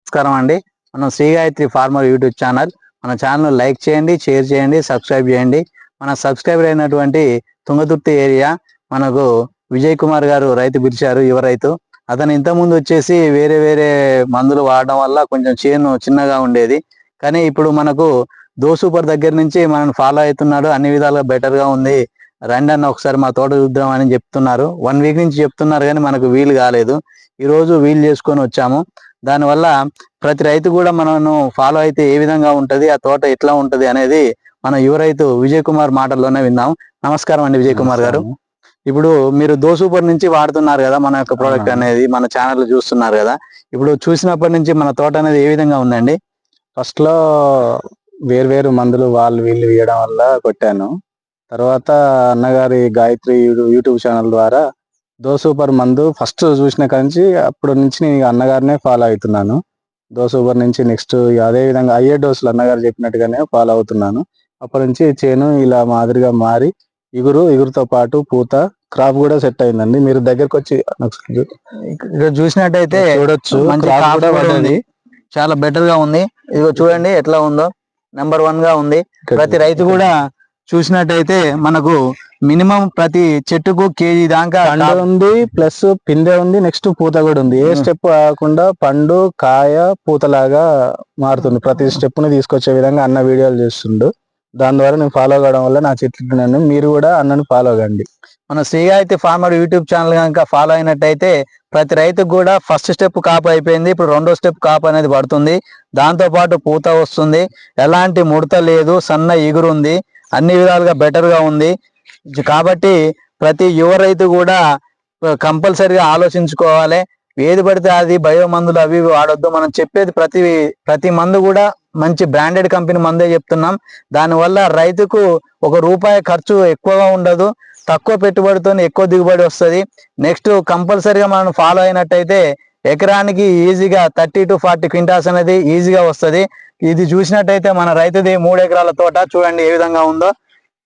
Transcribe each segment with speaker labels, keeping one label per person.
Speaker 1: నమస్కారం అండి. మనం Shri Gayatri farmer YouTube channel. మన ఛానల్ లైక్ చేయండి, షేర్ చేయండి, సబ్స్క్రైబ్ చేయండి. మన సబ్స్క్రైబర్ అయినటువంటి తుంగతుర్తి ఏరియా మనకు విజయ్ కుమార్ గారు రైతు పిలిచారు, యువ రైతు. అతను ఇంతకుముందు వచ్చేసి వేరే వేరే మందులు వాడడం వల్ల కొంచెం చేను చిన్నగా ఉండేది. కానీ ఇప్పుడు మనకు సూపర్ దగ్గర నుంచి మనం ఫాలో అవుతున్నాడు, అన్ని విధాలుగా బెటర్గా ఉంది. రండి అన్న ఒకసారి మా తోట చూద్దాం అని చెప్తున్నారు. 1 వీక్ నుంచి చెప్తున్నారు కానీ మనకు వీలు కాలేదు. ఈరోజు వీలు చేసుకొని వచ్చాము. దానివల్ల ప్రతి రైతు కూడా మనను ఫాలో అయితే ఏ విధంగా ఉంటది, ఆ తోట ఎట్లా ఉంటది అనేది మన యువ రైతు విజయ్ కుమార్ మాటల్లోనే విందాం. నమస్కారం అండి విజయ్ కుమార్ గారు. ఇప్పుడు మీరు సూపర్ నుంచి వాడుతున్నారు కదా, మన యొక్క ప్రోడక్ట్ అనేది మన ఛానల్ చూస్తున్నారు కదా. ఇప్పుడు చూసినప్పటి నుంచి మన తోట అనేది ఏ విధంగా ఉందండి?
Speaker 2: ఫస్ట్ లో వేరు మందులు వాళ్ళు వీళ్ళు వేయడం వల్ల కొట్టాను. తర్వాత అన్నగారి గాయత్రి యూట్యూబ్ ఛానల్ ద్వారా సూపర్ మందు ఫస్ట్ చూసిన కాంచి అప్పటి నుంచి నేను అన్నగారినే ఫాలో అవుతున్నాను. సూపర్ నుంచి నెక్స్ట్ అదే విధంగా అయ్యే డోసులు అన్నగారు చెప్పినట్టుగానే ఫాలో అవుతున్నాను. అప్పటి నుంచి చేను ఇలా మాదిరిగా మారి ఎగురుతో పాటు పూత క్రాప్ కూడా సెట్ అయిందండి. మీరు దగ్గరకు వచ్చి
Speaker 1: ఇక్కడ చూసినట్టయితే
Speaker 2: చూడొచ్చు,
Speaker 1: చాలా బెటర్ గా ఉంది. ఇదిగో చూడండి ఎట్లా ఉందో, నెంబర్ 1 గా ఉంది. ప్రతి రైతు కూడా చూసినట్టయితే మనకు మినిమం ప్రతి చెట్టుకు కేజీ దాకా
Speaker 2: పండు ఉంది, ప్లస్ పిందె ఉంది, నెక్స్ట్ పూత కూడా ఉంది. ఏ స్టెప్ కాకుండా పండు కాయ పూతలాగా మారుతుంది. ప్రతి స్టెప్ ని తీసుకొచ్చే విధంగా అన్న వీడియోలు చేస్తుండు. దాని ద్వారా నేను ఫాలో కావడం వల్ల నా చెట్లు మీరు కూడా అన్నను ఫాలో కండి.
Speaker 1: మన Shri Gayatri farmer YouTube channel కనుక ఫాలో అయినట్టయితే ప్రతి రైతుకు కూడా ఫస్ట్ స్టెప్ కాపు అయిపోయింది, ఇప్పుడు 2వ స్టెప్ కాపు అనేది పడుతుంది. దాంతో పాటు పూత వస్తుంది, ఎలాంటి ముడత లేదు, సన్న ఎగురు ఉంది, అన్ని విధాలుగా బెటర్ గా ఉంది. కాబట్టి ప్రతి యువ రైతు కూడా కంపల్సరిగా ఆలోచించుకోవాలి. ఏది పడితే అది బయో మందులు అవి వాడొద్దు. మనం చెప్పేది ప్రతి మందు కూడా మంచి బ్రాండెడ్ కంపెనీ మందే చెప్తున్నాం. దానివల్ల రైతుకు ₹1 ఖర్చు ఎక్కువగా ఉండదు, తక్కువ పెట్టుబడితో ఎక్కువ దిగుబడి వస్తుంది. నెక్స్ట్ కంపల్సరిగా మనం ఫాలో అయినట్టయితే ఎకరానికి ఈజీగా 30 to 40 క్వింటాల్స్ అనేది ఈజీగా వస్తుంది. ఇది చూసినట్టయితే మన రైతుది 3 ఎకరాల తోట చూడండి ఏ విధంగా ఉందో.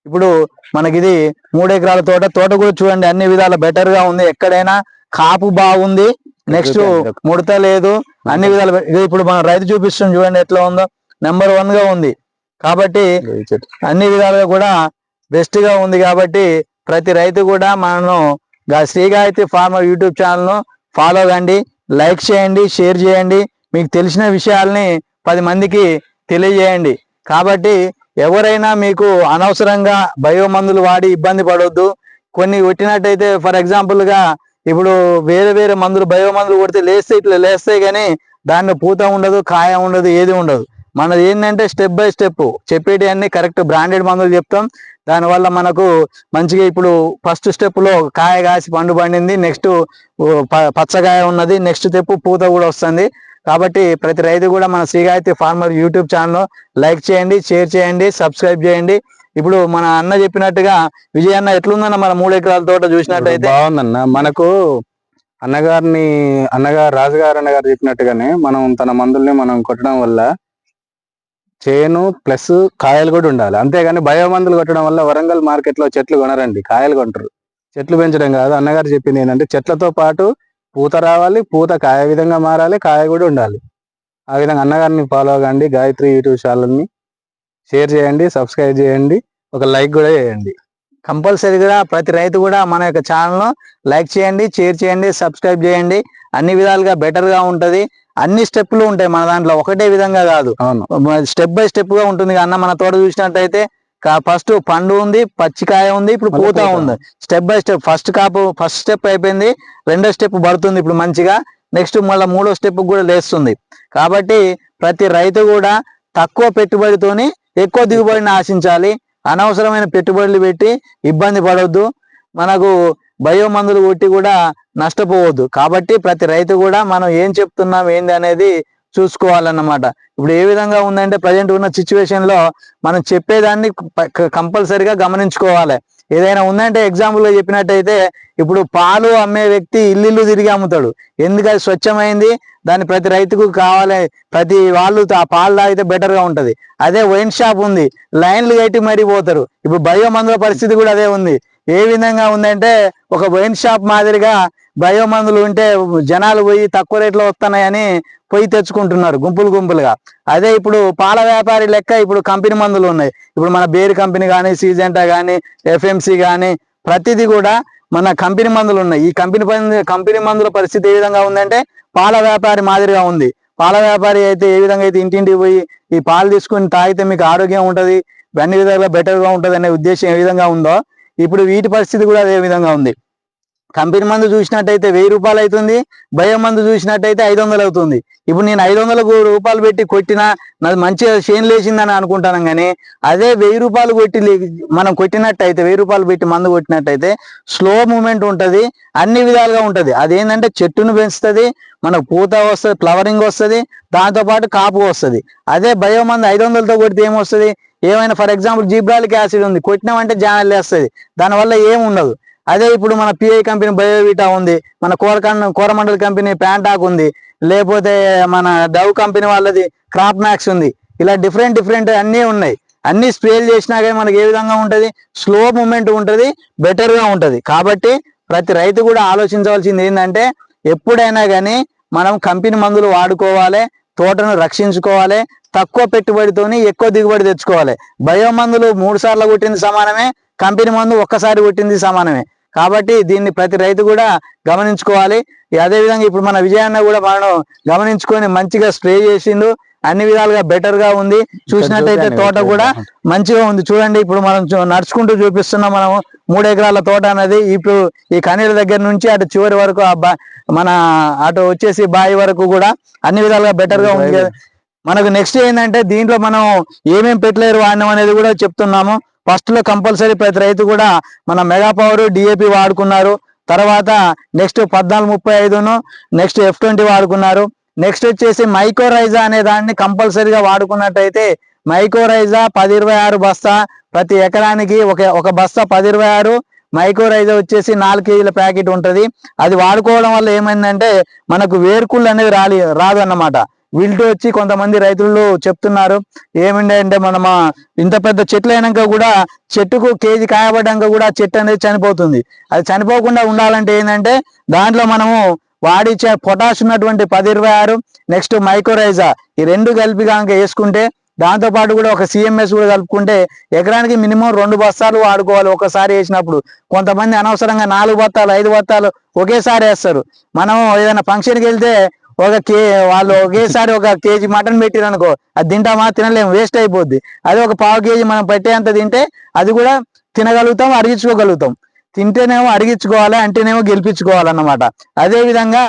Speaker 1: ఇప్పుడు మనకి ఇది 3 ఎకరాల తోట కూడా చూడండి అన్ని విధాల బెటర్ గా ఉంది. ఎక్కడైనా కాపు బాగుంది, నెక్స్ట్ ముడత లేదు, అన్ని విధాలు. ఇప్పుడు మన రైతు చూపిస్తుంది చూడండి ఎట్లా ఉందో, నెంబర్ 1 గా ఉంది. కాబట్టి అన్ని విధాలుగా కూడా బెస్ట్ గా ఉంది. కాబట్టి ప్రతి రైతు కూడా మనం Shri Gayatri farmer YouTube channel ను ఫాలో కండి, లైక్ చేయండి, షేర్ చేయండి, మీకు తెలిసిన విషయాల్ని 10 మందికి తెలియజేయండి. కాబట్టి ఎవరైనా మీకు అనవసరంగా బయో మందులు వాడి ఇబ్బంది పడవద్దు. కొన్ని కొట్టినట్టయితే ఫర్ ఎగ్జాంపుల్ గా ఇప్పుడు వేరే మందులు బయో మందులు కొడితే ఇట్లా లేస్తాయి కానీ దాన్ని పూత ఉండదు, కాయ ఉండదు, ఏది ఉండదు. మనది ఏంటంటే స్టెప్ బై స్టెప్ చెప్పేటి అన్ని కరెక్ట్ బ్రాండెడ్ మందులు చెప్తాం. దానివల్ల మనకు మంచిగా ఇప్పుడు ఫస్ట్ స్టెప్ లో కాయ కాసి పండు పండింది, నెక్స్ట్ పచ్చకాయ ఉన్నది, నెక్స్ట్ స్టెప్ పూత కూడా వస్తుంది. కాబట్టి ప్రతి రైతు కూడా మన Shri Gayatri farmer YouTube channel like చేయండి, షేర్ చేయండి, సబ్స్క్రైబ్ చేయండి. ఇప్పుడు మన అన్న చెప్పినట్టుగా విజయ్ అన్న ఎట్లుందన్న మన 3 ఎకరాల తోట చూసినట్టయితే
Speaker 2: బాగుందన్న. మనకు రాజుగారు అన్నగారు చెప్పినట్టుగానే మనం తన మందుల్ని మనం కొట్టడం వల్ల చేను ప్లస్ కాయలు కూడా ఉండాలి. అంతేగాని బయో మందులు కొట్టడం వల్ల వరంగల్ మార్కెట్ లో చెట్లు కొనరండి, కాయలు కొంటారు. చెట్లు పెంచడం కాదు. అన్నగారు చెప్పింది ఏంటంటే చెట్లతో పాటు పూత రావాలి, పూత కాయ విధంగా మారాలి, కాయ కూడా ఉండాలి. ఆ విధంగా అన్నగారిని ఫాలో కండి. గాయత్రి యూట్యూబ్ ఛానల్ని షేర్ చేయండి, సబ్స్క్రైబ్ చేయండి, ఒక లైక్ కూడా చేయండి.
Speaker 1: కంపల్సరీగా ప్రతి రైతు కూడా మన యొక్క ఛానల్ను లైక్ చేయండి, షేర్ చేయండి, సబ్స్క్రైబ్ చేయండి. అన్ని విధాలుగా బెటర్ గా ఉంటది. అన్ని స్టెప్లు ఉంటాయి మన దాంట్లో, ఒకటే విధంగా కాదు, స్టెప్ బై స్టెప్ గా ఉంటుంది. అన్న మన తోట చూసినట్టయితే ఫస్ట్ పండు ఉంది, పచ్చికాయ ఉంది, ఇప్పుడు పూత ఉంది. Step by step first step అయిపోయింది, 2వ స్టెప్ పడుతుంది ఇప్పుడు మంచిగా, నెక్స్ట్ మళ్ళీ 3వ స్టెప్ కూడా లేస్తుంది. కాబట్టి ప్రతి రైతు కూడా తక్కువ పెట్టుబడితోని ఎక్కువ దిగుబడిని ఆశించాలి. అనవసరమైన పెట్టుబడులు పెట్టి ఇబ్బంది పడవద్దు, మనకు బయో మందులు కొట్టి కూడా నష్టపోవద్దు. కాబట్టి ప్రతి రైతు కూడా మనం ఏం చెప్తున్నాం ఏంది అనేది చూసుకోవాలన్నమాట. ఇప్పుడు ఏ విధంగా ఉందంటే ప్రజెంట్ ఉన్న సిచ్యువేషన్ లో మనం చెప్పేదాన్ని కంపల్సరిగా గమనించుకోవాలి. ఏదైనా ఉందంటే ఎగ్జాంపుల్ గా చెప్పినట్టయితే ఇప్పుడు పాలు అమ్మే వ్యక్తి ఇల్లు తిరిగి అమ్ముతాడు, ఎందుకంటే స్వచ్ఛమైంది, దాన్ని ప్రతి రైతుకు కావాలి, ప్రతి వాళ్ళు ఆ పాలు తాగితే బెటర్ గా ఉంటది. అదే వైన్ షాప్ ఉంది, లైన్లు కట్టి మరీ పోతారు. ఇప్పుడు బయో మందుల పరిస్థితి కూడా అదే ఉంది. ఏ విధంగా ఉందంటే ఒక వైన్ షాప్ మాదిరిగా బయో మందులు ఉంటే జనాలు పోయి తక్కువ రేట్లో వస్తున్నాయని పోయి తెచ్చుకుంటున్నారు గుంపులుగా. అదే ఇప్పుడు పాల వ్యాపారి లెక్క ఇప్పుడు కంపెనీ మందులు ఉన్నాయి. ఇప్పుడు మన బేర్ కంపెనీ కానీ, సీజెంటా కానీ, ఎఫ్ఎంసి కానీ, ప్రతిదీ కూడా మన కంపెనీ మందులు ఉన్నాయి. ఈ కంపెనీ మందుల పరిస్థితి ఏ విధంగా ఉందంటే పాల వ్యాపారి మాదిరిగా ఉంది. పాల వ్యాపారి అయితే ఏ విధంగా అయితే ఇంటింటికి పోయి ఈ పాలు తీసుకుని తాగితే మీకు ఆరోగ్యం ఉంటుంది, అన్ని విధాలుగా బెటర్గా ఉంటుంది అనే ఉద్దేశం ఏ విధంగా ఉందో ఇప్పుడు వీటి పరిస్థితి కూడా అదే విధంగా ఉంది. కంపెనీ మందు చూసినట్టయితే 1000 రూపాయలు అవుతుంది, బయో మందు చూసినట్టయితే 500 అవుతుంది. ఇప్పుడు నేను 500 రూపాయలు పెట్టి కొట్టినా నాది మంచిగా చేను లేచిందని అనుకుంటాను, కానీ అదే 1000 రూపాయలు కొట్టి మనం కొట్టినట్టయితే 1000 రూపాయలు పెట్టి మందు కొట్టినట్టయితే స్లో మూమెంట్ ఉంటుంది, అన్ని విధాలుగా ఉంటుంది. అదేంటంటే చెట్టును పెంచుతుంది, మనకు పూత వస్తుంది, ఫ్లవరింగ్ వస్తుంది, దాంతోపాటు కాపు వస్తుంది. అదే బయో మందు 500తో కొడితే ఏమొస్తుంది, ఏమైనా ఫర్ ఎగ్జాంపుల్ జిబ్రాలిక్ యాసిడ్ ఉంది, కొట్టినామంటే జానలు వేస్తుంది, దానివల్ల ఏం ఉండదు. అదే ఇప్పుడు మన పిఐ కంపెనీ బయోవిటా ఉంది, మన కోరమండల్ కంపెనీ ప్యాంటాక్ ఉంది, లేకపోతే మన డవ్ కంపెనీ వాళ్ళది క్రాప్ మ్యాక్స్ ఉంది. ఇలా డిఫరెంట్ అన్నీ ఉన్నాయి. అన్ని స్ప్రేలు చేసినా కానీ మనకి ఏ విధంగా ఉంటుంది, స్లో మూమెంట్ ఉంటుంది, బెటర్గా ఉంటుంది. కాబట్టి ప్రతి రైతు కూడా ఆలోచించవలసింది ఏంటంటే ఎప్పుడైనా కానీ మనం కంపెనీ మందులు వాడుకోవాలి, తోటను రక్షించుకోవాలి, తక్కువ పెట్టుబడితోని ఎక్కువ దిగుబడి తెచ్చుకోవాలి. బయో మందులు 3 సార్లు కొట్టింది సమానమే, కంపెనీ మందు ఒక్కసారి కొట్టింది సమానమే. కాబట్టి దీన్ని ప్రతి రైతు కూడా గమనించుకోవాలి. అదేవిధంగా ఇప్పుడు మన విజయన్న కూడా మనం గమనించుకొని మంచిగా స్ప్రే చేసిండు, అన్ని విధాలుగా బెటర్ గా ఉంది. చూసినట్టయితే తోట కూడా మంచిగా ఉంది. చూడండి ఇప్పుడు మనం నడుచుకుంటూ చూపిస్తున్నాం. మనము 3 ఎకరాల తోట అనేది ఇప్పుడు ఈ కనీల దగ్గర నుంచి అటు చివరి వరకు మన అటు వచ్చేసి బాయి వరకు కూడా అన్ని విధాలుగా బెటర్ గా ఉంది. మనకు నెక్స్ట్ ఏంటంటే దీంట్లో మనం ఏమేమి పెట్టలేరు వాడినాం అనేది కూడా చెప్తున్నాము. ఫస్ట్ లో కంపల్సరీ ప్రతి రైతు కూడా మన మెగా పవర్ డిఏపి వాడుకున్నారు. తర్వాత నెక్స్ట్ 1435 నెక్స్ట్ F20 వాడుకున్నారు. నెక్స్ట్ వచ్చేసి మైకోరైజా అనే దాన్ని కంపల్సరీగా వాడుకున్నట్టయితే మైకోరైజా 1026 బస్తా ప్రతి ఎకరానికి ఒక బస్తా 1026, మైకోరైజా వచ్చేసి 4 కేజీల ప్యాకెట్ ఉంటుంది. అది వాడుకోవడం వల్ల ఏమైందంటే మనకు వేర్కుళ్ళు అనేది రాదు అన్నమాట. విల్టు వచ్చి కొంతమంది రైతులు చెప్తున్నారు ఏమింటే మనం ఇంత పెద్ద చెట్లు అయినాక కూడా చెట్టుకు కేజీ కాయబడ్డాక కూడా చెట్టు అనేది చనిపోతుంది. అది చనిపోకుండా ఉండాలంటే ఏంటంటే దాంట్లో మనము వాడిచ్చే పొటాష్ ఉన్నటువంటి 1026 నెక్స్ట్ మైకోరైజా ఈ 2 కలిపి కనుక వేసుకుంటే, దాంతో పాటు కూడా ఒక సిఎంఎస్ కూడా కలుపుకుంటే ఎకరానికి మినిమం 2 బస్తాలు వాడుకోవాలి ఒకసారి వేసినప్పుడు. కొంతమంది అనవసరంగా 4 బస్తాలు 5 బస్తాలు ఒకేసారి వేస్తారు. మనం ఏదైనా ఫంక్షన్కి వెళ్తే వాళ్ళు ఒకేసారి 1 కేజీ మటన్ పెట్టిరనుకో, అది తింటామా, తినలేము, వేస్ట్ అయిపోద్ది. అదే ఒక 1/2 కేజీ మనం పెట్టేంత తింటే అది కూడా తినగలుగుతాం, అరిగించుకోగలుగుతాం. తింటేనేమో అరిగించుకోవాలి, అంటేనేమో గెలిపించుకోవాలన్నమాట. అదే విధంగా